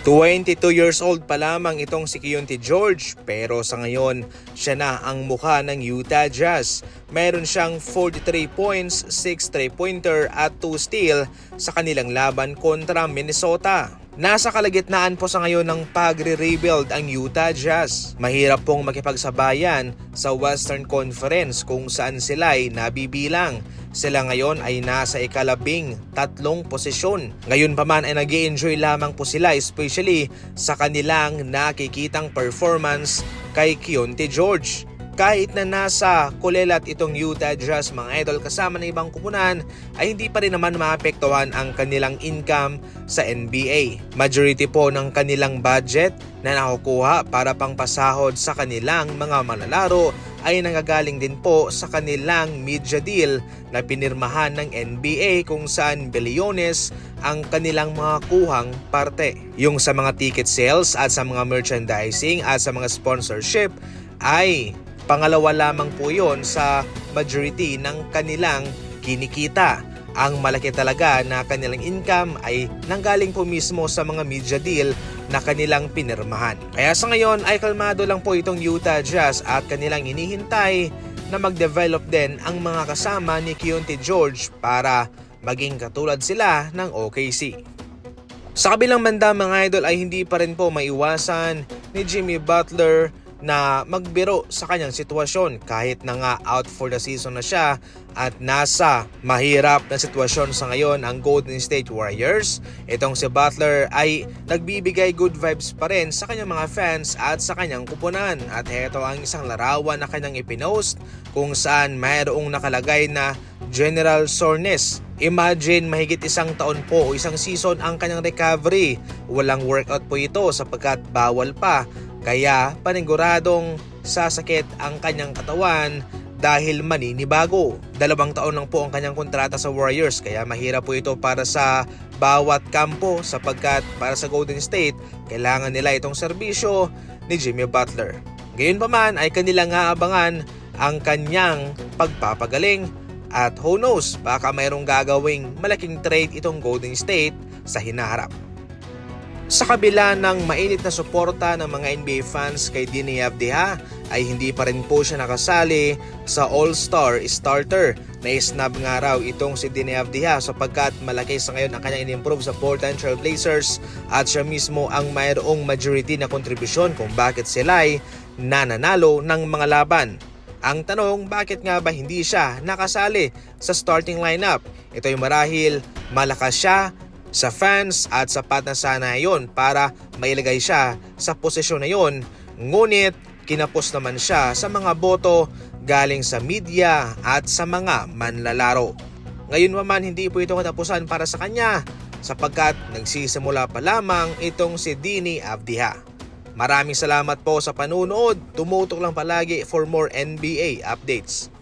22 years old pa lamang itong si Keyonte George pero sa ngayon siya na ang mukha ng Utah Jazz. Meron siyang 43 points, 6 3-pointer at 2 steal sa kanilang laban kontra Minnesota. Nasa kalagitnaan po sa ngayon ng pagre-rebuild ang Utah Jazz. Mahirap pong makipagsabayan sa Western Conference kung saan sila ay nabibilang. Sila ngayon ay nasa ika-13 posisyon. Ngayon pa man ay nag-i-enjoy lamang po sila especially sa kanilang nakikitang performance kay Keyonte George. Kahit na nasa kulelat itong Utah Jazz mga idol kasama ng ibang kupunan ay hindi pa rin naman maapektuhan ang kanilang income sa NBA. Majority po ng kanilang budget na nakukuha para pang pasahod sa kanilang mga manlalaro ay nanggagaling din po sa kanilang media deal na pinirmahan ng NBA kung saan bilyones ang kanilang mga kuhang parte. Yung sa mga ticket sales at sa mga merchandising at sa mga sponsorship ay pangalawa lamang po yon sa majority ng kanilang kinikita. Ang malaki talaga na kanilang income ay nanggaling po mismo sa mga media deal na kanilang pinirmahan. Kaya sa ngayon ay kalmado lang po itong Utah Jazz at kanilang hinihintay na mag-develop din ang mga kasama ni Keyonte George para maging katulad sila ng OKC. Sa kabilang banda mga idol ay hindi pa rin po maiwasan ni Jimmy Butler na magbiro sa kanyang sitwasyon kahit na nga out for the season na siya at nasa mahirap na sitwasyon sa ngayon ang Golden State Warriors. Itong si Butler ay nagbibigay good vibes pa rin sa kanyang mga fans at sa kanyang kupunan at heto ang isang larawan na kanyang ipinost kung saan mayroong nakalagay na General Soreness. Imagine mahigit isang taon po o isang season ang kanyang recovery. Walang workout po ito sapagkat bawal pa. Kaya paniguradong sasakit ang kanyang katawan dahil maninibago. 2 taon lang po ang kanyang kontrata sa Warriors kaya mahirap po ito para sa bawat kampo sapagkat para sa Golden State kailangan nila itong serbisyo ni Jimmy Butler. Gayunpaman ay kanilang aabangan ang kanyang pagpapagaling at who knows baka mayroong gagawing malaking trade itong Golden State sa hinaharap. Sa kabila ng mainit na suporta ng mga NBA fans kay Deni Avdija ay hindi pa rin po siya nakasali sa All-Star starter. Na-snub nga raw itong si Deni Avdija sapagkat malaki sa ngayon ang kanyang in-improve sa Portland Trail Blazers at siya mismo ang mayroong majority na kontribusyon kung bakit sila ay nananalo ng mga laban. Ang tanong, bakit nga ba hindi siya nakasali sa starting lineup? Ito ay marahil malakas siya sa fans at sapat na sana yon para mailagay siya sa posisyon na yon. Ngunit kinapos naman siya sa mga boto galing sa media at sa mga manlalaro. Ngayon naman hindi po ito katapusan para sa kanya sapagkat nagsisimula pa lamang itong si Deni Avdija. Maraming salamat po sa panunood. Tumutok lang palagi for more NBA updates.